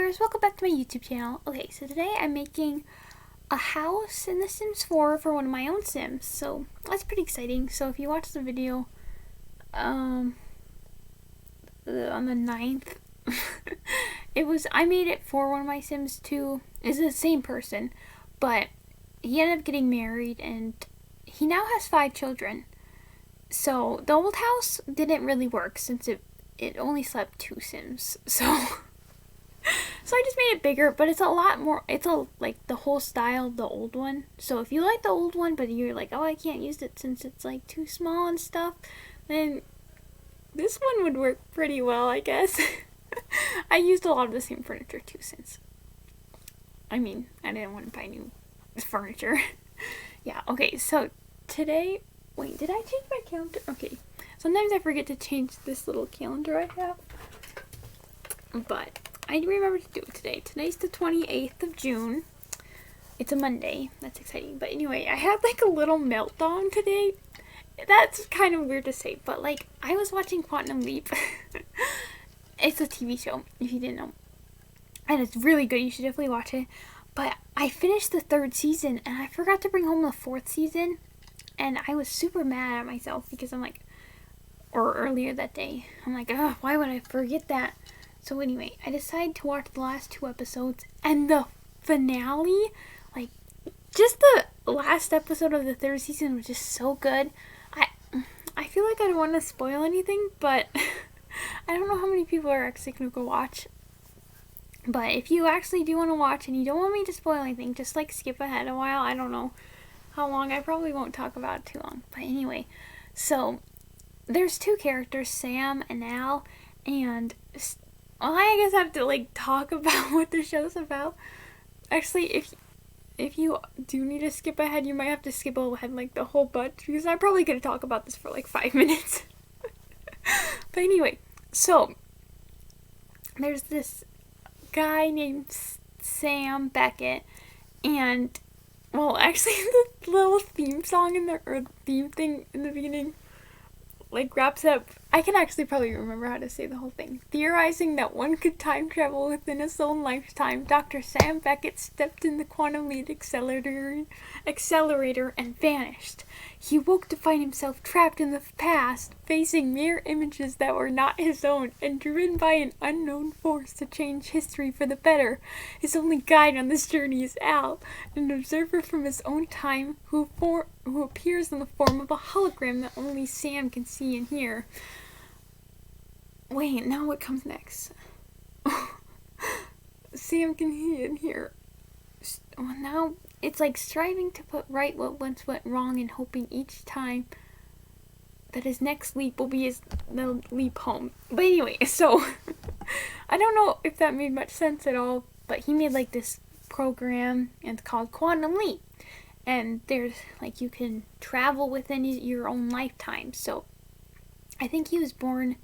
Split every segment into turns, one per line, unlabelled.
viewers, welcome back to my YouTube channel. Okay, so today I'm making a house in The Sims 4 for one of my own Sims, so that's pretty exciting. So if you watch the video on the 9th, I made it for one of my Sims too. It's the same person, but he ended up getting married and he now has 5 children. So the old house didn't really work since it only slept 2 Sims, so I just made it bigger, but it's a lot more, like the whole style of the old one. So if you like the old one, but you're like, oh, I can't use it since it's like too small and stuff, then this one would work pretty well, I guess. I used a lot of the same furniture too, since, I didn't want to buy new furniture. Yeah, okay, so today, wait, did I change my calendar? Okay, sometimes I forget to change this little calendar I have, but I remember to do it today. Today's the 28th of June. It's a Monday. That's exciting. But anyway, I had like a little meltdown today. That's kind of weird to say, but like I was watching Quantum Leap. It's a TV show, if you didn't know. And it's really good. You should definitely watch it. But I finished the 3rd season and I forgot to bring home the 4th season. And I was super mad at myself because I'm like, or earlier that day, I'm like, oh, why would I forget that? So anyway, I decided to watch the last 2 episodes, and the finale, like, just the last episode of the 3rd season was just so good. I feel like I don't want to spoil anything, but I don't know how many people are actually going to go watch. But if you actually do want to watch and you don't want me to spoil anything, just like skip ahead a while. I don't know how long. I probably won't talk about it too long. But anyway, so there's 2 characters, Sam and Al, and well, I guess I have to like talk about what the show's about. Actually, if you do need to skip ahead, you might have to skip ahead like the whole bunch, because I'm probably going to talk about this for like 5 minutes. But anyway, so there's this guy named Sam Beckett, and well, actually the little theme song or theme thing in the beginning like wraps up. I can actually probably remember how to say the whole thing. Theorizing that one could time travel within his own lifetime, Dr. Sam Beckett stepped in the quantum leap accelerator and vanished. He woke to find himself trapped in the past, facing mirror images that were not his own, and driven by an unknown force to change history for the better. His only guide on this journey is Al, an observer from his own time who appears in the form of a hologram that only Sam can see and hear. Wait, now what comes next? Sam can see and hear. Well, now it's like striving to put right what once went wrong and hoping each time that his next leap will be the leap home. But anyway, so I don't know if that made much sense at all, but he made like this program, and it's called Quantum Leap. And there's like you can travel within your own lifetime. So I think he was born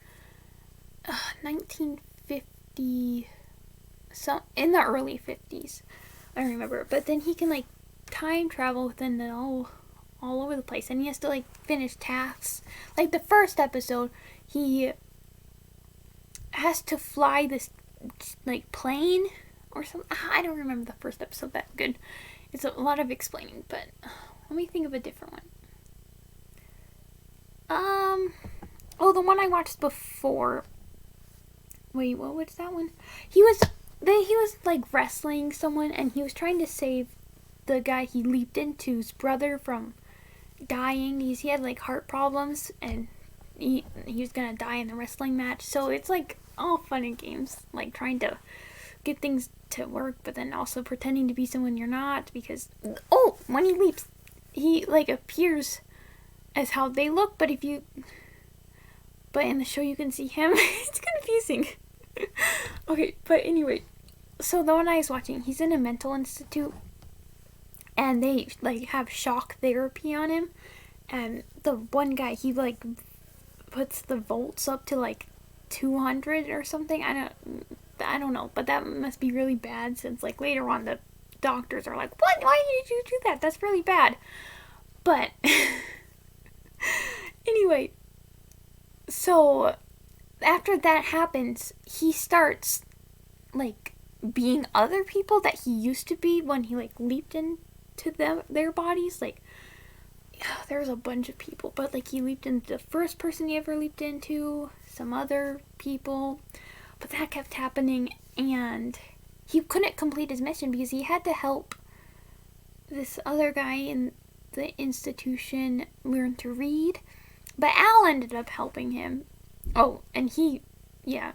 1950, so in the early 50s. I don't remember, but then he can like time travel within all over the place, and he has to like finish tasks. Like the first episode, he has to fly this like plane or something. I don't remember the first episode that good. It's a lot of explaining, but let me think of a different one. Oh, the one I watched before. Wait, what was that one? He was like wrestling someone, and he was trying to save the guy he leaped into's brother from dying. He had like heart problems, and he was gonna die in the wrestling match. So it's like all fun and games, like trying to get things to work, but then also pretending to be someone you're not, because when he leaps, he like appears as how they look, but in the show you can see him. It's confusing. Okay, but anyway, so the one I was watching, he's in a mental institute, and they like have shock therapy on him, and the one guy, he like puts the volts up to like 200 or something. I don't know, but that must be really bad, since like later on the doctors are like, what, why did you do that? That's really bad. But anyway, so after that happens, he starts like being other people that he used to be when he like leaped into their bodies. Like, there was a bunch of people, but like he leaped into the first person he ever leaped into, some other people, but that kept happening, and he couldn't complete his mission because he had to help this other guy in the institution learn to read, but Al ended up helping him. Oh, and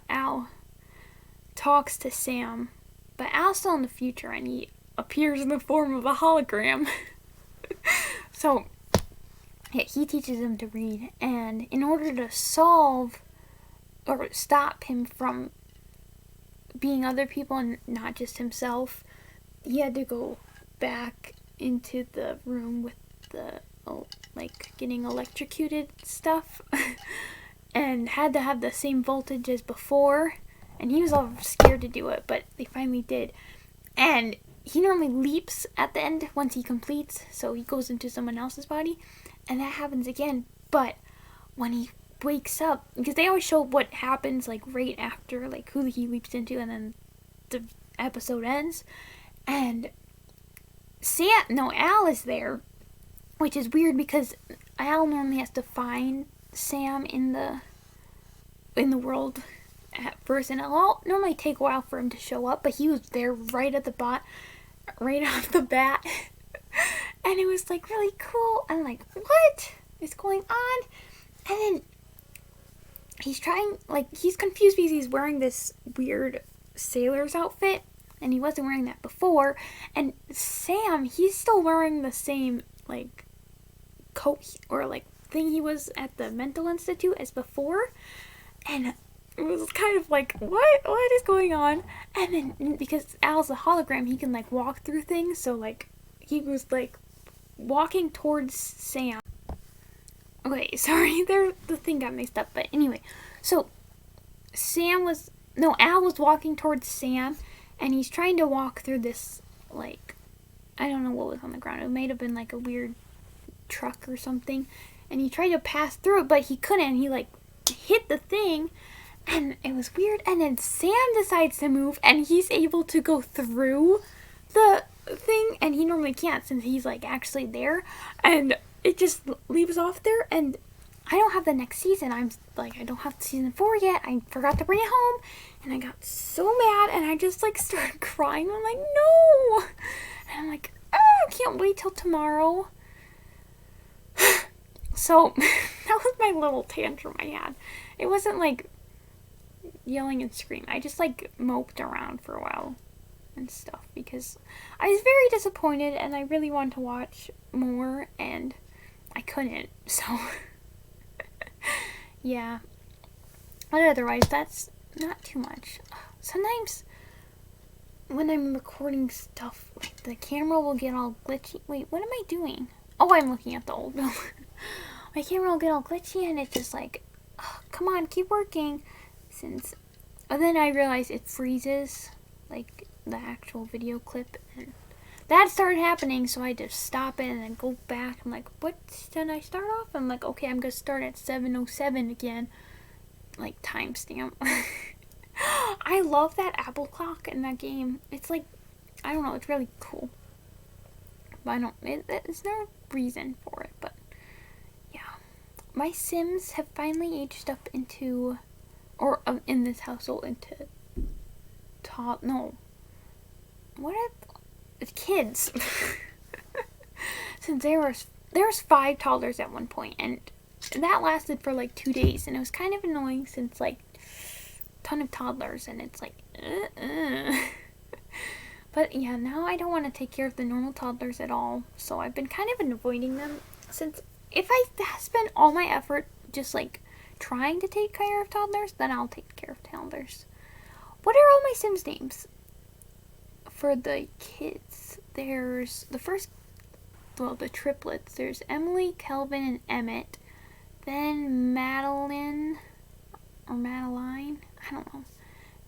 Al talks to Sam, but Al's still in the future, and he appears in the form of a hologram. So, yeah, he teaches him to read, and in order to solve or stop him from being other people and not just himself, he had to go back into the room with the getting electrocuted stuff and had to have the same voltage as before, and he was all scared to do it, but they finally did. And he normally leaps at the end once he completes, so he goes into someone else's body, and that happens again. But when he wakes up, because they always show what happens like right after, like who he leaps into, and then the episode ends, and Al is there, which is weird because Al normally has to find Sam in the world at first, and it'll normally take a while for him to show up, but he was there right off the bat, and it was like really cool. I'm like, what is going on? And then he's confused because he's wearing this weird sailor's outfit, and he wasn't wearing that before. And Sam, he's still wearing the same like coat or like thing he was at the mental institute as before, and it was kind of like, what is going on? And then because Al's a hologram, he can like walk through things, so like he was like walking towards Sam. Okay, sorry, the thing got mixed up, but anyway, so Al was walking towards Sam, and he's trying to walk through this, like, I don't know what was on the ground. It might have been like a weird truck or something, and he tried to pass through it, but he couldn't. He like hit the thing, and it was weird. And then Sam decides to move, and he's able to go through the thing, and he normally can't since he's like actually there, and it just leaves off there. And I don't have the next season. I don't have season 4 yet. I forgot to bring it home, and I got so mad, and I just like started crying. I'm like, no, and I'm like, I can't wait till tomorrow. So that was my little tantrum I had. It wasn't like yelling and screaming. I just like moped around for a while and stuff because I was very disappointed, and I really wanted to watch more, and I couldn't. So yeah, but otherwise that's not too much. Sometimes when I'm recording stuff, like the camera will get all glitchy. Wait, what am I doing? Oh, I'm looking at the old film. My camera will get all glitchy, and it's just like, oh, come on, keep working. And then I realized it freezes, like the actual video clip, and that started happening, so I had to stop it and then go back. I'm like, what did I start off? I'm like, okay, I'm gonna start at 7:07 again, like timestamp. I love that Apple clock in that game. It's like, I don't know, it's really cool. But there's no reason for it, but yeah. My Sims have finally aged up into, or in this household, into kids. Since there was 5 toddlers at one point, and that lasted for like 2 days, and it was kind of annoying since like a ton of toddlers, and it's like But yeah, now I don't want to take care of the normal toddlers at all, so I've been kind of avoiding them, since if I spend all my effort just like trying to take care of toddlers, then I'll take care of toddlers. What are all my Sims names? For the kids, there's the triplets. There's Emily, Kelvin, and Emmett. Then Madeline, or Madeline, I don't know.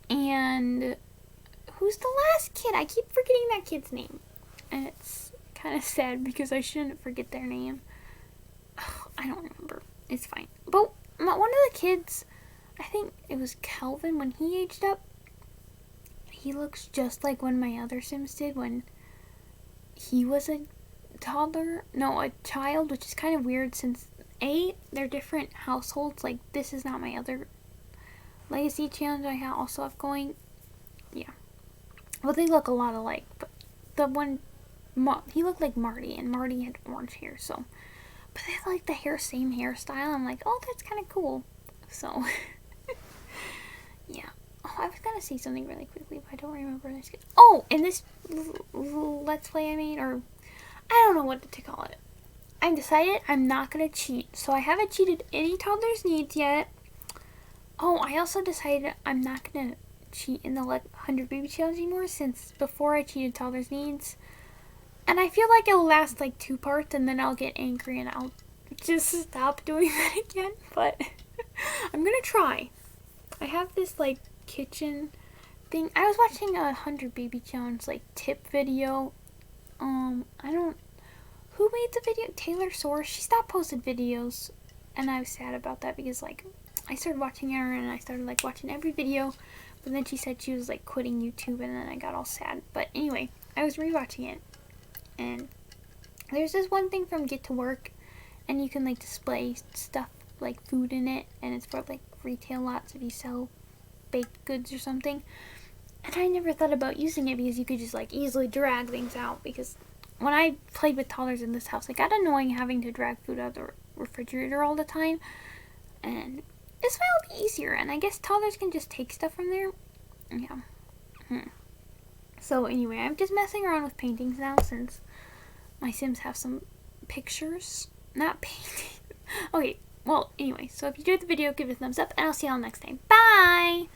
And who's the last kid? I keep forgetting that kid's name. And it's kind of sad because I shouldn't forget their name. Ugh, I don't remember. It's fine. But one of the kids, I think it was Kelvin, when he aged up, he looks just like when my other Sims did when he was a toddler. No, a child, which is kind of weird since they're different households. Like, this is not my other legacy challenge I also have going. Yeah. Well, they look a lot alike, but the one, he looked like Marty, and Marty had orange hair, so. But they have like the same hairstyle. I'm like, oh, that's kind of cool. So, yeah. Oh, I was gonna say something really quickly, but I don't remember this. Oh, in this Let's Play I made, or I don't know what to call it. I decided I'm not gonna cheat. So I haven't cheated any toddler's needs yet. Oh, I also decided I'm not gonna cheat in the 100 baby challenge anymore, since before I cheated toddler's needs. And I feel like it'll last like 2 parts and then I'll get angry and I'll just stop doing that again. But I'm gonna try. I have this like kitchen thing. I was watching a 100 baby challenge like tip video. Who made the video? Taylor Source. She stopped posting videos, and I was sad about that because like I started watching her and I started like watching every video, but then she said she was like quitting YouTube, and then I got all sad. But anyway, I was rewatching it, and there's this one thing from Get to Work, and you can like display stuff like food in it, and it's for like retail lots if you sell baked goods or something. And I never thought about using it because you could just like easily drag things out, because when I played with toddlers in this house, it got annoying having to drag food out of the refrigerator all the time, and this way will be easier, and I guess toddlers can just take stuff from there. Yeah. So anyway, I'm just messing around with paintings now since my Sims have some pictures. Not paintings. Okay, well, anyway, so if you enjoyed the video, give it a thumbs up, and I'll see y'all next time. Bye!